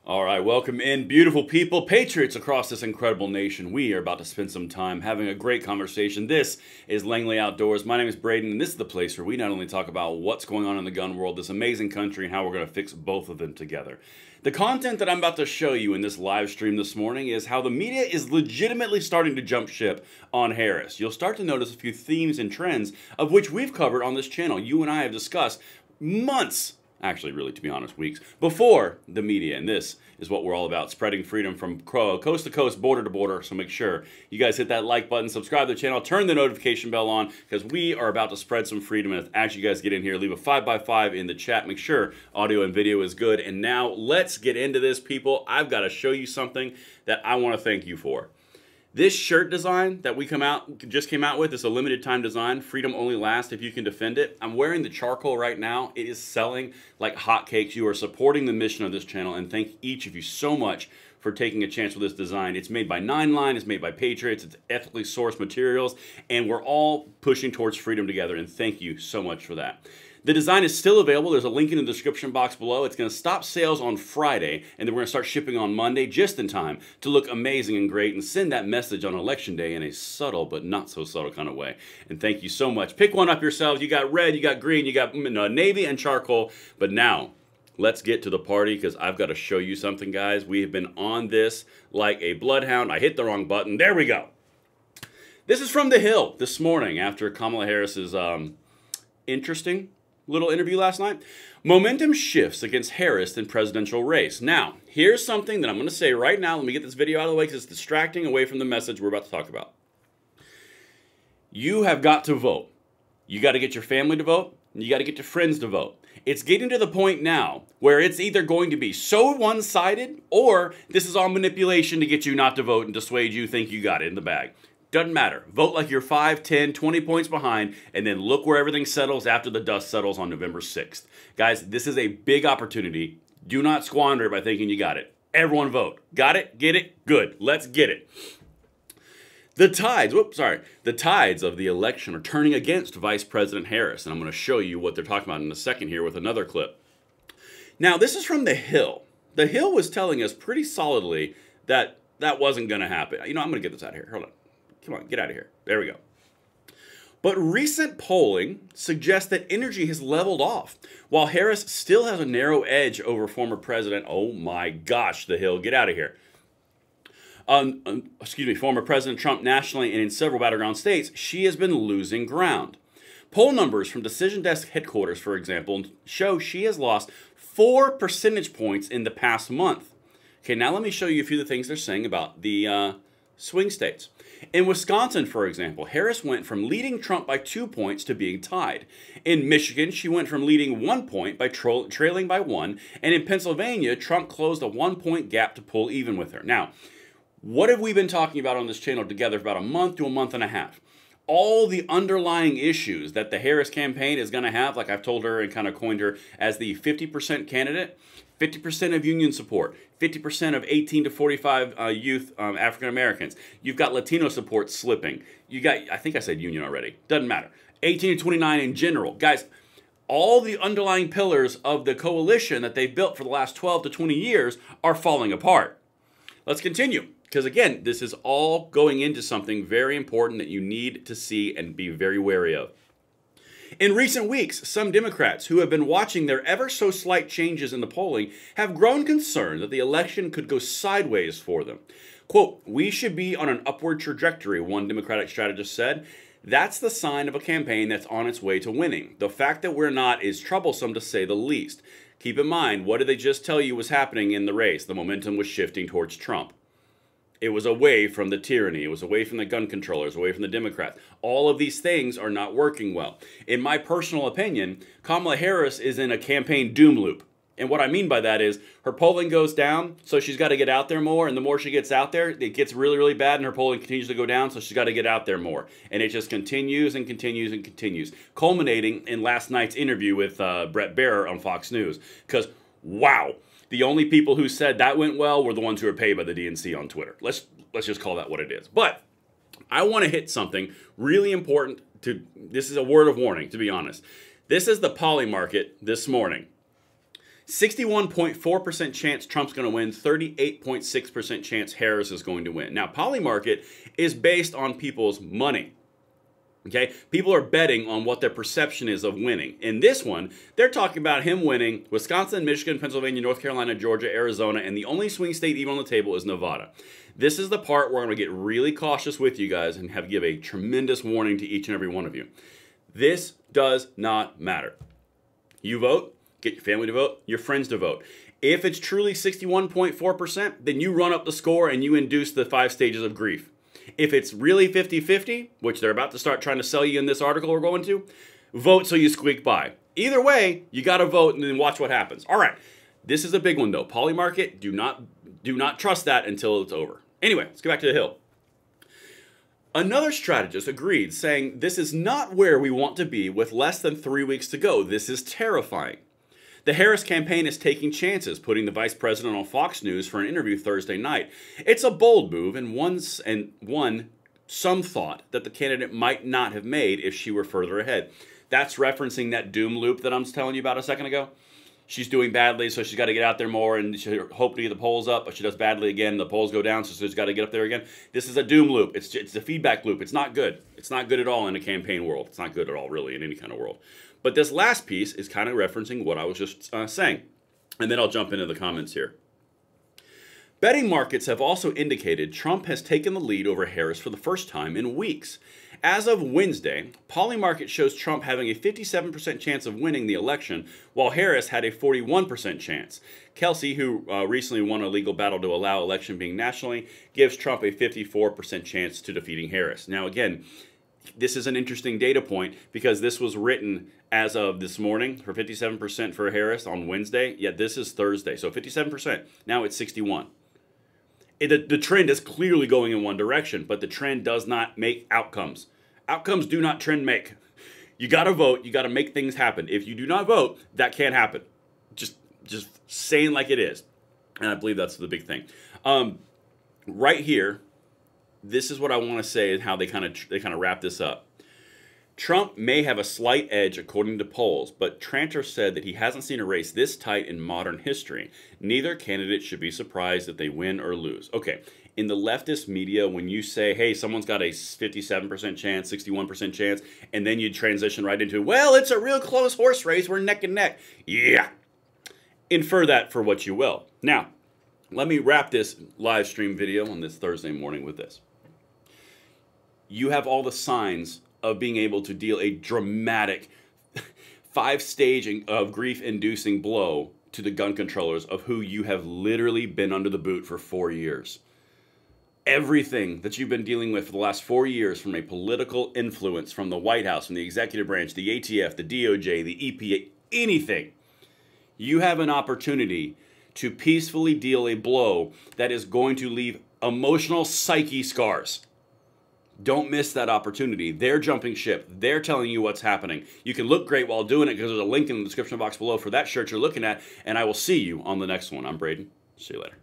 All right, welcome in, beautiful people, patriots across this incredible nation. We are about to spend some time having a great conversation. This is Langley Outdoors. My name is Braden, and this is the place where we not only talk about what's going on in the gun world, this amazing country, and how we're going to fix both of them together. The content that I'm about to show you in this live stream this morning is how the media is legitimately starting to jump ship on Harris. You'll start to notice a few themes and trends of which we've covered on this channel. You and I have discussed months, actually, really, to be honest, weeks before the media. And this is what we're all about, spreading freedom from coast to coast, border to border. So make sure you guys hit that like button, subscribe to the channel, turn the notification bell on, because we are about to spread some freedom. And as you guys get in here, leave a 5x5 in the chat. Make sure audio and video is good. And now let's get into this, people. I've got to show you something that I want to thank you for. This shirt design that we just came out with is a limited time design. Freedom only lasts if you can defend it. I'm wearing the charcoal right now. It is selling like hotcakes. You are supporting the mission of this channel, and thank each of you so much for taking a chance with this design. It's made by 9line, it's made by Patriots, it's ethically sourced materials, and we're all pushing towards freedom together, and thank you so much for that. The design is still available. There's a link in the description box below. It's going to stop sales on Friday, and then we're going to start shipping on Monday just in time to look amazing and great and send that message on Election Day in a subtle but not so subtle kind of way. And thank you so much. Pick one up yourselves. You got red, you got green, you got navy and charcoal. But now, let's get to the party, because I've got to show you something, guys. We have been on this like a bloodhound. I hit the wrong button. There we go. This is from The Hill this morning after Kamala Harris's interesting little interview last night. Momentum shifts against Harris in presidential race. Now, here's something that I'm going to say right now. Let me get this video out of the way because it's distracting away from the message we're about to talk about. You have got to vote. You got to get your family to vote, and you got to get your friends to vote. It's getting to the point now where it's either going to be so one-sided, or this is all manipulation to get you not to vote and dissuade you think you got it in the bag. Doesn't matter. Vote like you're 5, 10, 20 points behind, and then look where everything settles after the dust settles on November 6th. Guys, this is a big opportunity. Do not squander it by thinking you got it. Everyone vote. Got it? Get it? Good. Let's get it. The tides of the election are turning against Vice President Harris, and I'm going to show you what they're talking about in a second here with another clip. Now, this is from The Hill. The Hill was telling us pretty solidly that that wasn't going to happen. You know, I'm going to get this out of here. Hold on. Come on, get out of here. There we go. But recent polling suggests that energy has leveled off, while Harris still has a narrow edge over former president. Oh my gosh, The Hill, get out of here. Former President Trump nationally and in several battleground states, she has been losing ground. Poll numbers from Decision Desk headquarters, for example, show she has lost 4 percentage points in the past month. Okay, now let me show you a few of the things they're saying about the swing states. In Wisconsin, for example, Harris went from leading Trump by 2 points to being tied. In Michigan, she went from leading 1 point by trailing by 1. And in Pennsylvania, Trump closed a 1-point gap to pull even with her. Now, what have we been talking about on this channel together for about a month to a month and a half? All the underlying issues that the Harris campaign is going to have, like I've told her and kind of coined her as the 50% candidate. 50% of union support, 50% of 18 to 45 youth African Americans. You've got Latino support slipping. You got, I think I said union already, doesn't matter. 18 to 29 in general. Guys, all the underlying pillars of the coalition that they've built for the last 12 to 20 years are falling apart. Let's continue, because again, this is all going into something very important that you need to see and be very wary of. In recent weeks, some Democrats who have been watching their ever-so-slight changes in the polling have grown concerned that the election could go sideways for them. Quote, "We should be on an upward trajectory," one Democratic strategist said. "That's the sign of a campaign that's on its way to winning. The fact that we're not is troublesome, to say the least. Keep in mind, what did they just tell you was happening in the race? The momentum was shifting towards Trump. It was away from the tyranny. It was away from the gun controllers, away from the Democrats. All of these things are not working well. In my personal opinion, Kamala Harris is in a campaign doom loop. And what I mean by that is her polling goes down, so she's got to get out there more. And the more she gets out there, it gets really, really bad, and her polling continues to go down, so she's got to get out there more. And it just continues and continues and continues, culminating in last night's interview with Bret Baier on Fox News. Because, wow. The only people who said that went well were the ones who are paid by the DNC on Twitter. Let's just call that what it is. But I want to hit something really important. This is a word of warning, to be honest. This is the Poly Market this morning. 61.4% chance Trump's going to win, 38.6% chance Harris is going to win. Now, Polymarket is based on people's money. Okay, people are betting on what their perception is of winning. In this one, they're talking about him winning Wisconsin, Michigan, Pennsylvania, North Carolina, Georgia, Arizona, and the only swing state even on the table is Nevada. This is the part where I'm going to get really cautious with you guys and give a tremendous warning to each and every one of you. This does not matter. You vote, get your family to vote, your friends to vote. If it's truly 61.4%, then you run up the score and you induce the 5 stages of grief. If it's really 50-50, which they're about to start trying to sell you in this article we're going to, vote so you squeak by. Either way, you got to vote and then watch what happens. All right, this is a big one though. Polymarket, do not trust that until it's over. Anyway, let's get back to the Hill. Another strategist agreed, saying this is not where we want to be with less than 3 weeks to go. This is terrifying. The Harris campaign is taking chances, putting the vice president on Fox News for an interview Thursday night. It's a bold move and one some thought that the candidate might not have made if she were further ahead. That's referencing that doom loop that I'm telling you about a second ago. She's doing badly, so she's got to get out there more and she hope to get the polls up, but she does badly again, the polls go down, so she's got to get up there again. This is a doom loop. It's a feedback loop. It's not good. It's not good at all in a campaign world. It's not good at all, really, in any kind of world. But this last piece is kind of referencing what I was just saying. And then I'll jump into the comments here. Betting markets have also indicated Trump has taken the lead over Harris for the first time in weeks. As of Wednesday, Polymarket shows Trump having a 57% chance of winning the election, while Harris had a 41% chance. Kelsey, who recently won a legal battle to allow election being nationally, gives Trump a 54% chance to defeating Harris. Now again, this is an interesting data point because this was written as of this morning for 57% for Harris on Wednesday, yet this is Thursday. So 57%, now it's 61. The trend is clearly going in one direction, but the trend does not make outcomes. Outcomes do not trend make. You got to vote. You got to make things happen. If you do not vote, that can't happen. Just saying like it is. And I believe that's the big thing. Right here, this is what I want to say and how they kind of wrap this up. Trump may have a slight edge according to polls, but Tranter said that he hasn't seen a race this tight in modern history. Neither candidate should be surprised if they win or lose. Okay, in the leftist media, when you say, hey, someone's got a 57% chance, 61% chance, and then you transition right into, well, it's a real close horse race, we're neck and neck. Yeah. Infer that for what you will. Now, let me wrap this live stream video on this Thursday morning with this. You have all the signs of being able to deal a dramatic 5-stage of grief-inducing blow to the gun controllers of who you have literally been under the boot for 4 years. Everything that you've been dealing with for the last 4 years, from a political influence from the White House, from the executive branch, the ATF, the DOJ, the EPA, anything, you have an opportunity to peacefully deal a blow that is going to leave emotional psyche scars. Don't miss that opportunity. They're jumping ship. They're telling you what's happening. You can look great while doing it because there's a link in the description box below for that shirt you're looking at, and I will see you on the next one. I'm Braden. See you later.